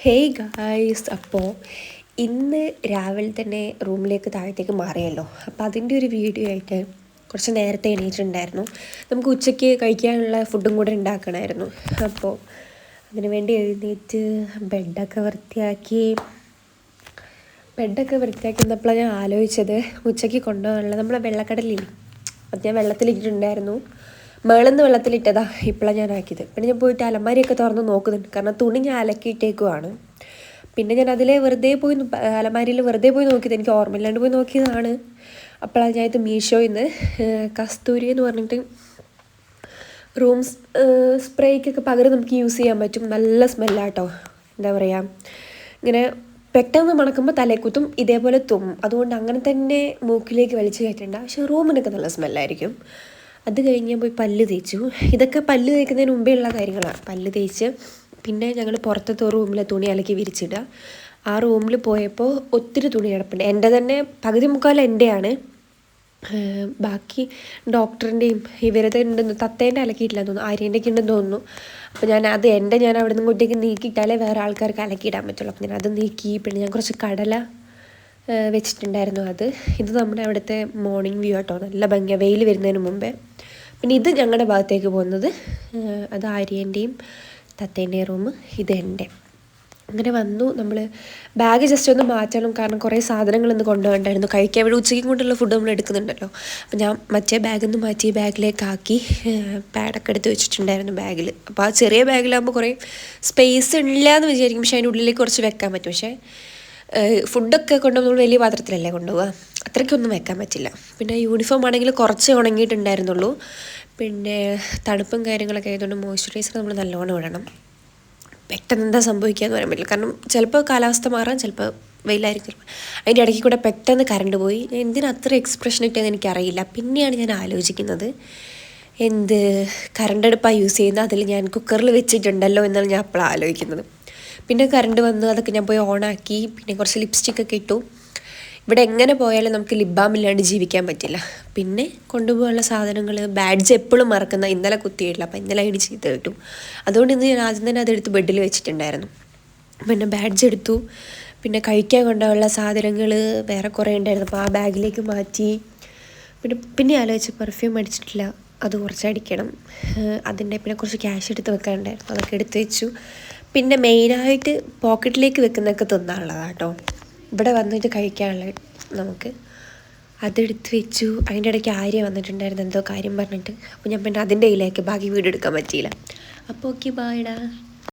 Hey guys, അപ്പോൾ ഇന്ന് രാവിലെ തന്നെ റൂമിലേക്ക് താഴത്തേക്ക് മാറിയല്ലോ. അപ്പോൾ അതിൻ്റെ ഒരു വീഡിയോ ആയിട്ട് കുറച്ച് നേരത്തെ എണീറ്റിട്ടുണ്ടായിരുന്നു. നമുക്ക് ഉച്ചയ്ക്ക് കഴിക്കാനുള്ള ഫുഡും കൂടെ ഉണ്ടാക്കണമായിരുന്നു. അപ്പോൾ അതിന് വേണ്ടി എഴുന്നേറ്റ് ബെഡൊക്കെ വൃത്തിയാക്കിയപ്പോഴാണ് ഞാൻ ആലോചിച്ചത് ഉച്ചയ്ക്ക് കൊണ്ടുപോകാനുള്ള നമ്മളെ വെള്ളക്കടലില്ലേ, അത് ഞാൻ വെള്ളത്തിലിട്ടിട്ടുണ്ടായിരുന്നു. മേളിന്ന് വെള്ളത്തിലിട്ടതാ ഇപ്പോഴാണ് ഞാൻ ആക്കിയത്. പിന്നെ ഞാൻ പോയിട്ട് അലമാരിയൊക്കെ തുറന്ന് നോക്കുന്നുണ്ട്, കാരണം തുണി ഞാൻ അലക്കിയിട്ടേക്കുവാണ്. പിന്നെ ഞാൻ അതിലെ അലമാരിയിൽ വെറുതെ പോയി നോക്കിയത്, എനിക്ക് ഓർമ്മയില്ലാണ്ട് പോയി നോക്കിയതാണ്. അപ്പോഴാണ് ഞാൻ ഇത് മീഷോയിൽ നിന്ന് കസ്തൂരി എന്ന് പറഞ്ഞിട്ട് റൂം സ്പ്രേക്കൊക്കെ പകരം നമുക്ക് യൂസ് ചെയ്യാൻ പറ്റും. നല്ല സ്മെല്ലാട്ടോ. എന്താ പറയുക, ഇങ്ങനെ പെട്ടെന്ന് മണക്കുമ്പോൾ തലേക്കുത്തും, ഇതേപോലെ തുമ്മും. അതുകൊണ്ട് അങ്ങനെ തന്നെ മൂക്കിലേക്ക് വലിച്ചു കയറ്റേണ്ട. പക്ഷേ റൂമിനൊക്കെ നല്ല സ്മെല്ലായിരിക്കും. അത് കഴിഞ്ഞ് ഞാൻ പോയി പല്ല് തേച്ചു. ഇതൊക്കെ പല്ല് തേക്കുന്നതിന് മുമ്പേ ഉള്ള കാര്യങ്ങളാണ്. പല്ല് തേച്ച് പിന്നെ ഞങ്ങൾ പുറത്തത്തെ റൂമിലെ തുണി അലക്കി വിരിച്ചിടുക. ആ റൂമിൽ പോയപ്പോൾ ഒത്തിരി തുണി കിടപ്പുണ്ട്. എൻ്റെ തന്നെ പകുതി മുക്കാൽ എൻ്റെയാണ്. ബാക്കി ഡോക്ടറിൻ്റെയും ഇവരത് ഉണ്ടെന്ന്, തത്തേൻ്റെ അലക്കിയിട്ടില്ലെന്ന് തോന്നുന്നു, ആര്യൻ്റെയൊക്കെ ഉണ്ടെന്ന് തോന്നുന്നു. അപ്പോൾ ഞാൻ അവിടെ നിന്ന് ഇങ്ങോട്ടേക്ക് നീക്കിയിട്ടാലേ വേറെ ആൾക്കാർക്ക് അലക്കിയിടാൻ പറ്റുള്ളൂ. അപ്പോൾ ഞാൻ അത് നീക്കി. പിന്നെ ഞാൻ കുറച്ച് കടല വെച്ചിട്ടുണ്ടായിരുന്നു. ഇത് നമ്മുടെ അവിടുത്തെ മോർണിംഗ് വ്യൂ ആട്ടോ. നല്ല ഭംഗിയാണ് വെയിൽ വരുന്നതിന് മുമ്പേ. പിന്നെ ഇത് ഞങ്ങളുടെ ഭാഗത്തേക്ക് പോകുന്നത്, അത് ആര്യൻ്റെയും തത്തേൻ്റെയും റൂം, ഇത് എൻ്റെ. അങ്ങനെ വന്നു. നമ്മൾ ബാഗ് ജസ്റ്റ് ഒന്ന് മാറ്റണം, കാരണം കുറേ സാധനങ്ങളൊന്ന് കൊണ്ടുപോകണ്ടായിരുന്നു. കഴിക്കാൻ വേണ്ടി ഉച്ചയ്ക്കും കൊണ്ടുള്ള ഫുഡ് നമ്മൾ എടുക്കുന്നുണ്ടല്ലോ. അപ്പം ഞാൻ മറ്റേ ബാഗിൽ നിന്ന് മാറ്റി ബാഗിലേക്കാക്കി പാഡൊക്കെ എടുത്ത് വെച്ചിട്ടുണ്ടായിരുന്നു ബാഗിൽ. അപ്പോൾ ആ ചെറിയ ബാഗിലാകുമ്പോൾ കുറേ സ്പേസ് ഇല്ല എന്ന് വിചാരിക്കും, പക്ഷേ അതിൻ്റെ ഉള്ളിലേക്ക് കുറച്ച് വെക്കാൻ പറ്റും. പക്ഷേ ഫുഡൊക്കെ കൊണ്ടുപോകുമ്പോൾ വലിയ പാത്രത്തിലല്ലേ കൊണ്ടുപോകുക, അത്രയ്ക്കൊന്നും വെക്കാൻ പറ്റില്ല. പിന്നെ യൂണിഫോം ആണെങ്കിൽ കുറച്ച് ഉണങ്ങിയിട്ടുണ്ടായിരുന്നുള്ളൂ. പിന്നെ തണുപ്പും കാര്യങ്ങളൊക്കെ ആയതുകൊണ്ട് മോയ്സ്ചറൈസർ നമ്മൾ നല്ലോണം ഇടണം. പെട്ടെന്ന് എന്താ സംഭവിക്കുകയെന്ന് പറയാൻ പറ്റില്ല, കാരണം ചിലപ്പോൾ കാലാവസ്ഥ മാറാം, ചിലപ്പോൾ വെയിലായിരിക്കും. അതിൻ്റെ ഇടയ്ക്ക് കൂടെ പെട്ടെന്ന് കറണ്ട് പോയി. എന്തിനാ അത്ര എക്സ്പ്രഷൻ ഇട്ടതെന്ന് എനിക്കറിയില്ല. പിന്നെയാണ് ഞാൻ ആലോചിക്കുന്നത്, കറണ്ട് അടുപ്പാണ് യൂസ് ചെയ്യുന്നത്, അതിൽ ഞാൻ കുക്കറിൽ വെച്ചിട്ടുണ്ടല്ലോ എന്നാണ് ഞാൻ അപ്പോൾ ആലോചിക്കുന്നത്. പിന്നെ കറണ്ട് വന്ന് അതൊക്കെ ഞാൻ പോയി ഓണാക്കി. പിന്നെ കുറച്ച് ലിപ്സ്റ്റിക്കൊക്കെ ഇട്ടു. ഇവിടെ എങ്ങനെ പോയാലും നമുക്ക് ലിപ് ബാം ഇല്ലാണ്ട് ജീവിക്കാൻ പറ്റില്ല. പിന്നെ കൊണ്ടുപോകാനുള്ള സാധനങ്ങൾ, ബാഡ്ജ് എപ്പോഴും മറക്കുന്ന, ഇന്നലെ കുത്തിയിട്ടില്ല, അപ്പോൾ ഇന്നലെ അതിന് ചീത്ത കിട്ടും. അതുകൊണ്ട് ഇന്ന് ഞാൻ ആദ്യം തന്നെ അതെടുത്ത് ബെഡിൽ വെച്ചിട്ടുണ്ടായിരുന്നു. പിന്നെ ബാഡ്ജ് എടുത്തു. പിന്നെ കഴിക്കാൻ കൊണ്ടുപോകാനുള്ള സാധനങ്ങൾ വേറെ കുറേ ഉണ്ടായിരുന്നു, അപ്പോൾ ആ ബാഗിലേക്ക് മാറ്റി. പിന്നെ ആലോചിച്ച് പെർഫ്യൂം അടിച്ചിട്ടില്ല, അത് കുറച്ച് അടിക്കണം. പിന്നെ കുറച്ച് ക്യാഷ് എടുത്ത് വെക്കാനുണ്ടായിരുന്നു, അതൊക്കെ എടുത്ത് വെച്ചു. പിന്നെ മെയിനായിട്ട് പോക്കറ്റിലേക്ക് വെക്കുന്നതൊക്കെ തിന്നാനുള്ളതാണ് കേട്ടോ. ഇവിടെ വന്നിട്ട് കഴിക്കാനുള്ളത് നമുക്ക് അതെടുത്ത് വെച്ചു. അതിൻ്റെ ഇടയ്ക്ക് ആര്യ വന്നിട്ടുണ്ടായിരുന്നു, എന്തോ കാര്യം പറഞ്ഞിട്ട്. അപ്പോൾ ഞാൻ പിന്നെ അതിൻ്റെ ഇതിലേക്ക് ബാക്കി വീഡിയോ എടുക്കാൻ പറ്റിയില്ല. അപ്പോൾ ഓക്കെ, ബായ്ഡാ.